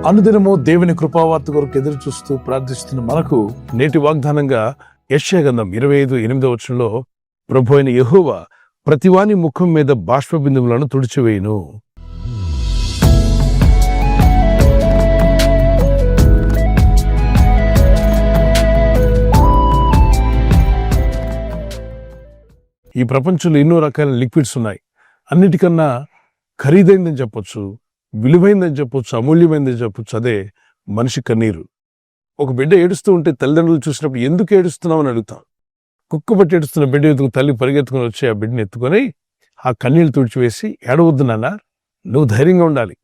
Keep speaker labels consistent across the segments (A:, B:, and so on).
A: అనుదినము దేవుని కృపావార్త కొరకు ఎదురు చూస్తూ ప్రార్థిస్తున్న మనకు నేటి వాగ్దానంగా యెషయా గ్రంథం 25:8 ప్రభు అయిన యెహోవా ప్రతివాని ముఖం మీద బాష్ప బిందువులను తుడిచివేయును. ఈ ప్రపంచంలో ఎన్నో రకాల లిక్విడ్స్ ఉన్నాయి. అన్నిటికన్నా ఖరీదైందని చెప్పొచ్చు, విలువైందని చెప్పొచ్చు, అమూల్యమైందని చెప్పొచ్చు. అదే మనిషి కన్నీరు. ఒక బిడ్డ ఏడుస్తూ ఉంటే తల్లిదండ్రులు చూసినప్పుడు ఎందుకు ఏడుస్తున్నావు అని అడుగుతాం. కుక్కబట్టి ఏడుస్తున్న బిడ్డ ఎత్తుకు తల్లి పరిగెత్తుకుని వచ్చి ఆ బిడ్డని ఎత్తుకొని ఆ కన్నీళ్ళు తుడిచివేసి, ఏడవద్దు నాన్న, నువ్వు ధైర్యంగా ఉండాలి,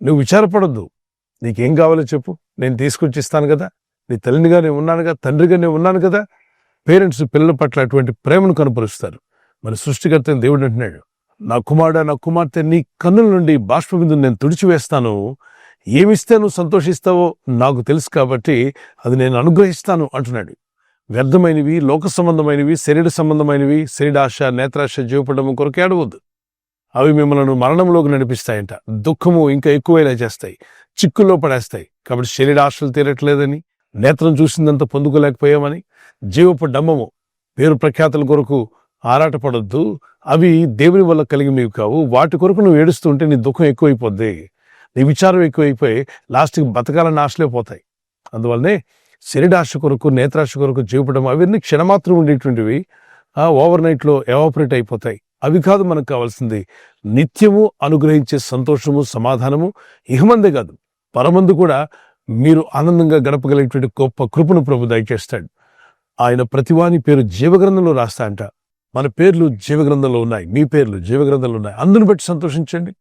A: నువ్వు విచారపడొద్దు, నీకేం కావాలో చెప్పు, నేను తీసుకొచ్చి ఇస్తాను కదా, నీ తల్లినిగా నేను ఉన్నానుగా, తండ్రిగా నేను ఉన్నాను కదా. పేరెంట్స్ పిల్లల పట్ల అటువంటి ప్రేమను కనపరుస్తారు. మరి సృష్టికర్త దేవుడు అంటున్నాడు, నా కుమారుడా, నా కుమార్తె, నీ కన్నుల నుండి బాష్పబిందును నేను తుడిచివేస్తాను. ఏమిస్తే నువ్వు సంతోషిస్తావో నాకు తెలుసు కాబట్టి అది నేను అనుగ్రహిస్తాను అంటున్నాడు. వ్యర్థమైనవి, లోక సంబంధమైనవి, శరీర సంబంధమైనవి, శరీరాశ, నేత్రాశ, జీవపడము కొరకు ఏడవద్దు. అవి మిమ్మల్ని మరణంలోకి నడిపిస్తాయంట. దుఃఖము ఇంకా ఎక్కువైనా చేస్తాయి, చిక్కుల్లో పడేస్తాయి. కాబట్టి శరీరాశలు తీరట్లేదని, నేత్రం చూసిందంతా పొందుకోలేకపోయామని, జీవపు డంబము, పేరు ప్రఖ్యాతుల కొరకు ఆరాటపడొద్దు. అవి దేవుని వల్ల కలిగినవి కావు. వాటి కొరకు నువ్వు ఏడుస్తూ ఉంటే నీ దుఃఖం ఎక్కువైపోద్ది, నీ విచారం ఎక్కువైపోయి లాస్ట్కి బతకాలని ఆశలే పోతాయి. అందువల్లనే శరీరాశ కొరకు, నేత్రాశ కొరకు, జీవపడం అవన్నీ క్షణమాత్రం ఉండేటువంటివి ఓవర్ నైట్లో ఎవాపరేట్ అయిపోతాయి. అవి కాదు మనకు కావాల్సింది. నిత్యము అనుగ్రహించే సంతోషము, సమాధానము ఇహమందే కాదు పరమందు కూడా మీరు ఆనందంగా గడపగలిగేటువంటి గొప్ప కృపను ప్రభు దయచేస్తాడు. ఆయన ప్రతివాని పేరు జీవగ్రంథంలో రాస్తా అంట. మన పేర్లు జీవగ్రంథంలో ఉన్నాయి, మీ పేర్లు జీవగ్రంథంలో ఉన్నాయి. అందుని బట్టి సంతోషించండి.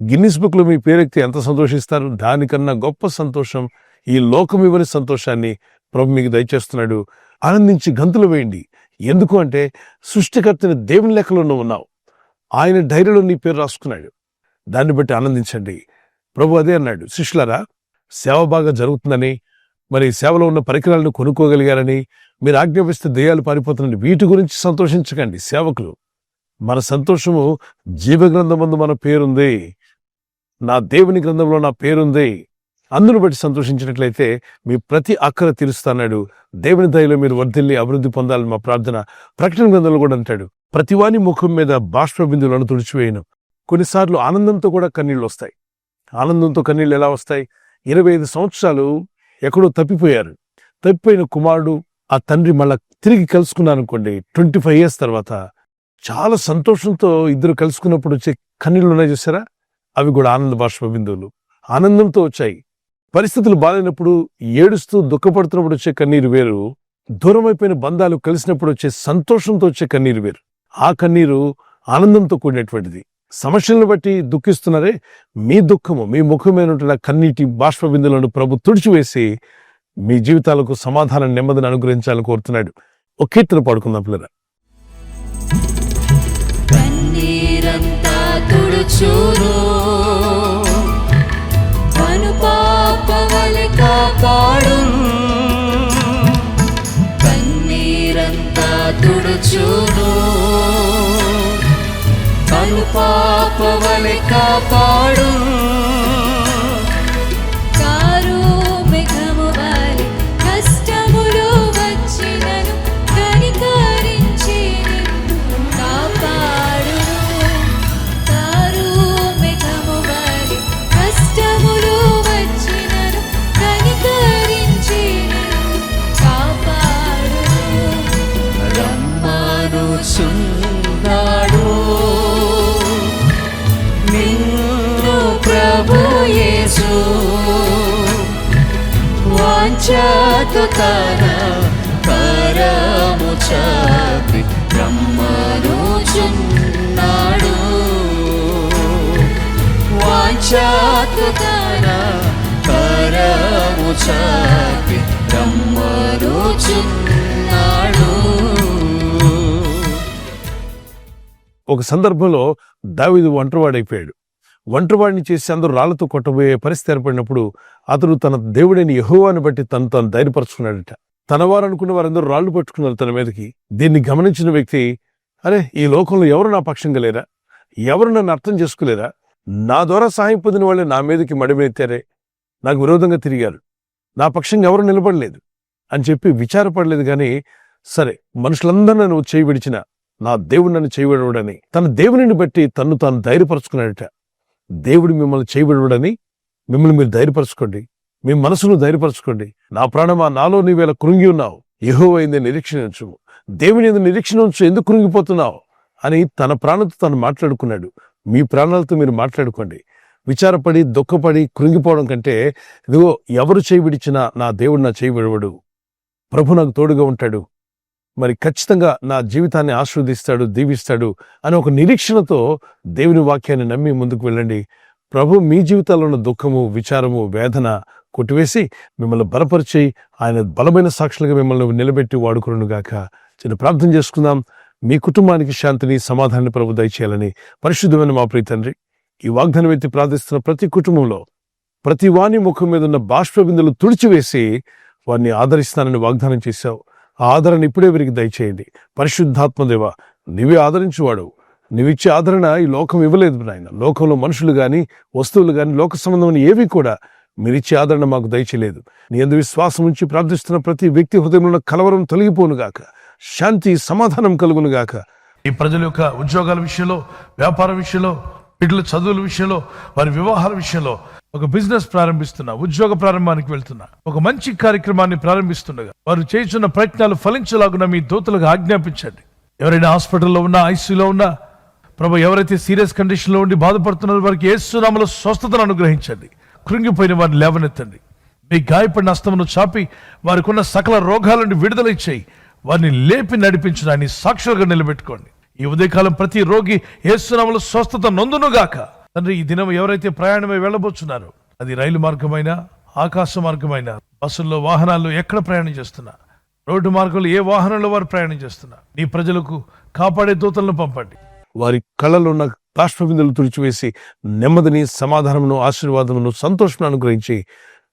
A: గిన్నిస్ బుక్ లో మీ పేరెక్కితే ఎంత సంతోషిస్తారు. దానికన్నా గొప్ప సంతోషం, ఈ లోకం ఇవ్వని సంతోషాన్ని ప్రభు మీకు దయచేస్తున్నాడు. ఆనందించి గంతులు వేయండి. ఎందుకు అంటే సృష్టికర్తని దేవుని లెక్కలో నువ్వు ఉన్నావు. ఆయన డైరీలో నీ పేరు రాసుకున్నాడు. దాన్ని బట్టి ఆనందించండి. ప్రభు అదే అన్నాడు, శిష్యులారా, సేవ బాగా జరుగుతుందని, మరి సేవలో ఉన్న పరికరాలను కొనుక్కోగలిగారని, మీరు ఆజ్ఞాపిస్తే దెయ్యాలు పారిపోతున్నాయి, వీటి గురించి సంతోషించకండి. సేవకులు, మన సంతోషము జీవగ్రంథమందు మన పేరుంది, నా దేవుని గ్రంథంలో నా పేరుంది. అందును బట్టి సంతోషించినట్లయితే మీ ప్రతి అక్కర తీరుస్తాడు. దేవుని దయలో మీరు వర్ధిల్లి అభివృద్ధి పొందాలని మా ప్రార్థన. ప్రకటన గ్రంథంలో కూడా అంటాడు, ప్రతివాని ముఖం మీద బాష్ప బిందువులను తుడిచివేయను. కొన్నిసార్లు ఆనందంతో కూడా కన్నీళ్ళు వస్తాయి. ఆనందంతో కన్నీళ్ళు ఎలా వస్తాయి? 25 సంవత్సరాలు ఎక్కడో తప్పిపోయారు. తప్పిపోయిన కుమారుడు ఆ తండ్రి మళ్ళా తిరిగి కలుసుకున్నారనుకోండి, 25 years తర్వాత చాలా సంతోషంతో ఇద్దరు కలుసుకున్నప్పుడు వచ్చే కన్నీళ్ళు ఉన్నాయి చూసారా, అవి కూడా ఆనంద బాష్ప బిందువులు. ఆనందంతో వచ్చాయి. పరిస్థితులు బాగాలేనప్పుడు ఏడుస్తూ దుఃఖపడుతున్నప్పుడు వచ్చే కన్నీరు వేరు, దూరం అయిపోయిన బంధాలు కలిసినప్పుడు వచ్చే సంతోషంతో వచ్చే కన్నీరు వేరు. ఆ కన్నీరు ఆనందంతో కూడినటువంటిది. సమస్యలను బట్టి దుఃఖిస్తున్నారే, మీ దుఃఖము, మీ ముఖమైనటువంటి కన్నీటి బాష్ప బిందువులను ప్రభు తుడిచివేసి మీ జీవితాలకు సమాధానం, నెమ్మదిని అనుగ్రహించాలని కోరుతున్నాడు. ఒక కీర్తన పాడుకుందాం పిల్లరా.
B: కన్నీరంతా తుడుచును, కనుపాపవలె కాపాడును. కన్నీరంతా తుడుచును, కనుపాపవలె కాపాడును. కారు మేఘము వలె కష్టములు వచ్చినను కనికరించి నిన్ను కాపాడును. కారు మేఘము వలె కష్టములు వచ్చినను కనికరించి నిన్ను కాపాడును. రమ్మనుచున్నాడు నిన్ను ప్రభు యేసు, వాంఛతో తన కరము చాపి రమ్మనుచున్నాడు. వాంఛతో తన కరము చాపి రమ్మనుచున్నాడు.
A: ఒక సందర్భంలో దావీదు ఒంటరివాడైపోయాడు. ఒంటరివాడిని చేసి అందరూ రాళ్లతో కొట్టబోయే పరిస్థితి ఏర్పడినప్పుడు అతడు తన దేవుడైన యెహోవాను బట్టి తను ధైర్యపరచుకున్నాడట. తన వారు అనుకున్న వారందరూ రాళ్లు పట్టుకున్నారు తన మీదకి. దీన్ని గమనించిన వ్యక్తి, అరే, ఈ లోకంలో ఎవరు నా పక్షంగా లేరా, ఎవరు నన్ను అర్థం చేసుకోలేరా, నా ద్వారా సహాయం పొందిన వాళ్ళే నా మీదకి మడిమెత్తారే, నాకు విరోధంగా తిరిగారు, నా పక్షంగా ఎవరు నిలబడలేదు అని చెప్పి విచారపడలేదు. కానీ సరే, మనుషులందరూ నన్ను చేయి విడిచిన నా దేవుడు నన్ను చేయబడవడని తన దేవునిని బట్టి తన్ను తాను ధైర్యపరచుకున్నాడట. దేవుడు మిమ్మల్ని చేయబడవడని మిమ్మల్ని మీరు ధైర్యపరచుకోండి, మీ మనసును ధైర్యపరచుకోండి. నా ప్రాణమా, నాలో నీవేళ కృంగి ఉన్నావు, యెహోవా యందు నిరీక్షణ ఉంచు, దేవుని యందు నిరీక్షణ ఉంచు, ఎందుకు కృంగిపోతున్నావు అని తన ప్రాణంతో తను మాట్లాడుకున్నాడు. మీ ప్రాణాలతో మీరు మాట్లాడుకోండి. విచారపడి దుఃఖపడి కృంగిపోవడం కంటే, ఇదిగో ఎవరు చేయి విడిచినా నా దేవుడు నా చేయి విడవడు, ప్రభు నాకు తోడుగా ఉంటాడు, మరి ఖచ్చితంగా నా జీవితాన్ని ఆశీర్వదిస్తాడు, దీవిస్తాడు అని ఒక నిరీక్షణతో దేవుని వాక్యాన్ని నమ్మి ముందుకు వెళ్ళండి. ప్రభు మీ జీవితాల్లో ఉన్న దుఃఖము, విచారము, వేదన కొట్టివేసి మిమ్మల్ని బలపరిచి ఆయన బలమైన సాక్షులుగా మిమ్మల్ని నిలబెట్టి వాడుకునుగాక. చిన్న ప్రార్థన చేసుకుందాం. మీ కుటుంబానికి శాంతిని, సమాధానాన్ని ప్రభు దయచేయాలని పరిశుద్ధమైన మా ప్రియ తండ్రి, ఈ వాగ్దానం ఎత్తి ప్రార్థిస్తున్న ప్రతి కుటుంబంలో ప్రతి వాని ముఖం మీద ఉన్న బాష్ప బిందులు తుడిచివేసి వారిని ఆదరిస్తానని వాగ్దానం చేశావు. ఆ ఆదరణ ఇప్పుడే వీరికి దయచేయండి. పరిశుద్ధాత్మదేవ, నీవే ఆదరించువాడు. నీవిచ్చే ఆదరణ ఈ లోకం ఇవ్వలేదు నాయన. లోకంలో మనుషులు గాని, వస్తువులు గాని, లోక సంబంధమైన ఏవి కూడా మీరిచ్చే ఆదరణ మాకు దయచేయలేదు. నీ యందు విశ్వాసం ఉంచి ప్రార్థిస్తున్న ప్రతి వ్యక్తి హృదయంలో కలవరం తొలగిపోనుగాక, శాంతి సమాధానం కలుగునుగాక. ఈ ప్రజల యొక్క ఉద్యోగాల విషయంలో, వ్యాపార విషయంలో, బిడ్డల చదువుల విషయంలో, వారి వివాహాల విషయంలో ఒక బిజినెస్ ప్రారంభిస్తున్నా, ఉద్యోగ ప్రారంభానికి వెళ్తున్నా, ఒక మంచి కార్యక్రమాన్ని ప్రారంభిస్తుండగా వారు చేస్తున్న ప్రయత్నాలు ఫలించలాగున మీ దూతలుగా ఆజ్ఞాపించండి. ఎవరైనా హాస్పిటల్లో ఉన్నా, ఐసీయూలో ఉన్నా, ప్రభు ఎవరైతే సీరియస్ కండిషన్లో ఉండి బాధపడుతున్నారో వారికి యేసు నామములో స్వస్థతను అనుగ్రహించండి. కృంగిపోయిన వారిని లేవనెత్తండి. మీ గాయపడిన హస్తమును చాపి వారికి ఉన్న సకల రోగాల నుండి విడుదల ఇచ్చేయి. వారిని లేపి నడిపించిన ఆయన సాక్షులుగా నిలబెట్టుకోండి. ఈ ఉదయకాలం ప్రతి రోగి యేసు నామములో స్వస్థత నొందునుగాక. తండ్రి, ఈ దినం ఎవరైతే ప్రయాణమై వెళ్ళబోతున్నారో, అది రైలు మార్గమైనా, ఆకాశ మార్గమైనా, బస్సుల్లో, వాహనాల్లో ఎక్కడ ప్రయాణం చేస్తున్నా, రోడ్డు మార్గంలో ఏ వాహనంలో వారు ప్రయాణం చేస్తున్నా, నీ ప్రజలకు కాపాడే దూతలను పంపండి. వారి కళ్ళలో ఉన్న బాష్పబిందులు తుడిచివేసి నెమ్మదిని, సమాధానమును, ఆశీర్వాదమును, సంతోషమును అనుగ్రహించి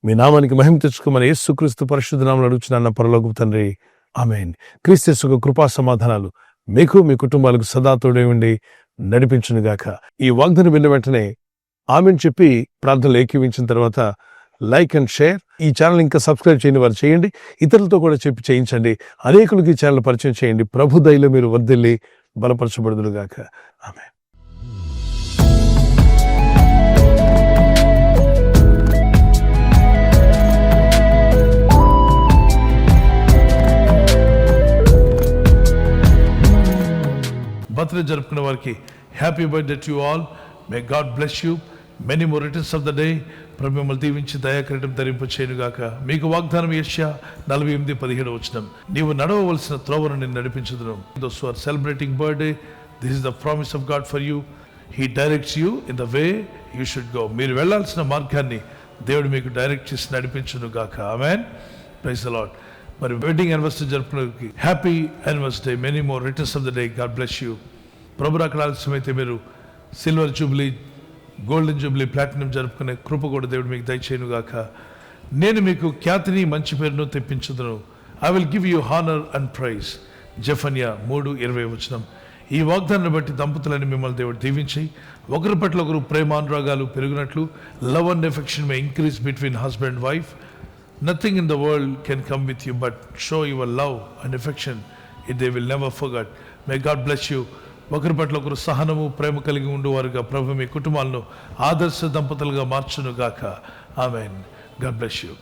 A: మీ నామానికి మహిమ తెచ్చుకోమని యేసుక్రీస్తు పరిశుద్ధ నామములో అడుగుచున్నాను పరలోకపు తండ్రి, ఆమేన్. క్రీస్తు యేసు కృపా సమాధానాలు మీకు, మీ కుటుంబాలకు సదా తోడై ఉండి నడిపించునుగాక. ఈ వాగ్దానం విన్న వెంటనే ఆమెన్ చెప్పి ప్రార్థనలు ఏకీవించిన తర్వాత లైక్ అండ్ షేర్. ఈ ఛానల్ ఇంకా సబ్స్క్రైబ్ చేయని వారు చేయండి. ఇతరులతో కూడా చెప్పి చేయించండి. అనేకులకు ఈ ఛానల్ పరిచయం చేయండి. ప్రభు దయలో మీరు వర్ధిల్లి బలపరచబడుదురుగాక. ఆమేన్. బర్త్డే జరుపుకున్న వారికి happy birthday to you all. May God bless you. Many more returns of the day. ప్రభు మిమ్మల్ని దీవించి దయాకిరీటం ధరింప చేయనుగాక. మీకు వాగ్దానం యెషయా 48:17 వచనం, నీవు నడవవలసిన త్రోవను నేను నడిపించుదును. Those who are celebrating birthday, this is the promise of God for you. He directs you in the way you should go. మీరు వెళ్లాల్సిన మార్గాన్ని దేవుడు మీకు డైరెక్ట్ చేసి నడిపించునుగాక. ఆమేన్. Praise the Lord. మరి వెడ్డింగ్ యానివర్సరీ జరుపుకున్నకి happy anniversary. Many more returns of the day. God bless you. ప్రభు రాకడ ఆలస్యమైతే మీరు silver jubilee, golden jubilee, platinum జరుపుకునే కృప కూడా దేవుడు మీకు దయచేయునుగాక. నేను మీకు ఖ్యాతిని, మంచి పేరును తెప్పించుదును. I will give you honour and praise. జెఫన్యా 3:20 వచనం. ఈ వాగ్దానాన్ని బట్టి దంపతులని మిమ్మల్ని దేవుడు దీవించి ఒకరి పట్ల ఒకరు ప్రేమానురాగాలు పెరిగినట్లు, love and affection may increase between husband and wife. Nothing in the world can come with you but show your love and affection. They will never forget. May God bless you. ఒకరి పట్ల ఒకరు సహనము, ప్రేమ కలిగి ఉండేవారుగా ప్రభు మీ కుటుంబాలను ఆదర్శ దంపతులుగా మార్చునుగాక. ఆమేన్. God bless you.